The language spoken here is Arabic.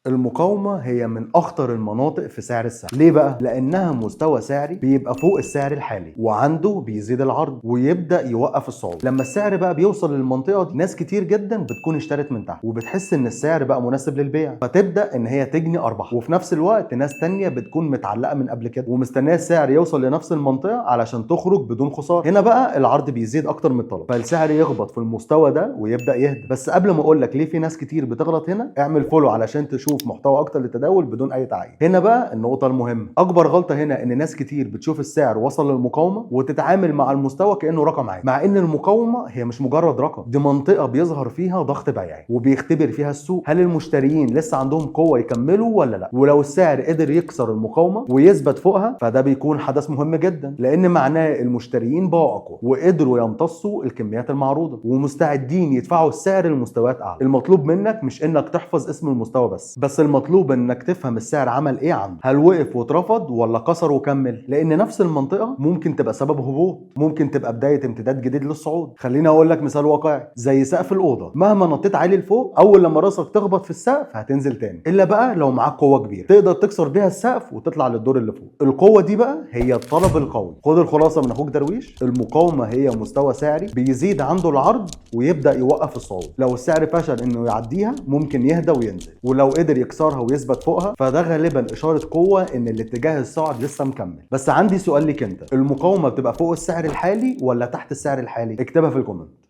المقاومة هي من أخطر المناطق في سعر السهم. ليه بقى؟ لأنها مستوى سعري بيبقى فوق السعر الحالي وعنده بيزيد العرض ويبدأ يوقف الصعود. لما السعر بقى بيوصل للمنطقة دي ناس كتير جدا بتكون اشترت من تحت وبتحس إن السعر بقى مناسب للبيع، فتبدأ إن هي تجني أرباح. وفي نفس الوقت ناس تانية بتكون متعلقة من قبل كده ومستنية السعر يوصل لنفس المنطقة علشان تخرج بدون خسارة. هنا بقى العرض بيزيد أكتر من الطلب فالسعر يخبط في المستوى ده ويبدأ يهدى. بس قبل ما أقول لك ليه في ناس كتير بتغلط هنا، اعمل فولو علشان تشوف محتوى أكتر للتداول بدون اي تعقيد. هنا بقى النقطه المهمه، اكبر غلطه هنا ان ناس كتير بتشوف السعر وصل للمقاومه وتتعامل مع المستوى كانه رقم عادي، مع ان المقاومه هي مش مجرد رقم، دي منطقه بيظهر فيها ضغط بيعي وبيختبر فيها السوق هل المشتريين لسه عندهم قوه يكملوا ولا لا. ولو السعر قدر يكسر المقاومه ويثبت فوقها فده بيكون حدث مهم جدا، لان معناه المشتريين بقوا اقوى وقدروا يمتصوا الكميات المعروضه ومستعدين يدفعوا السعر لمستويات اعلى. المطلوب منك مش انك تحفظ اسم المستوى بس المطلوب انك تفهم السعر عمل ايه عنه، هل وقف واترفض ولا كسر وكمل، لان نفس المنطقه ممكن تبقى سبب هبوط، ممكن تبقى بدايه امتداد جديد للصعود. خليني اقول لك مثال واقعي زي سقف الاوضه، مهما نطيت عالي لفوق اول لما راسك تخبط في السقف هتنزل تاني، الا بقى لو معاك قوه كبيره تقدر تكسر بيها السقف وتطلع للدور اللي فوق. القوه دي بقى هي الطلب القوي. خد الخلاصه من اخوك درويش، المقاومه هي مستوى سعري بيزيد عنده العرض ويبدا يوقف الصعود. لو السعر فشل انه يعديها ممكن يهدى وينزل، ولو قدر يكسرها ويثبت فوقها فده غالبا اشاره قوه ان الاتجاه الصاعد لسه مكمل. بس عندي سؤال ليك انت، المقاومه بتبقى فوق السعر الحالي ولا تحت السعر الحالي؟ اكتبها في الكومنت.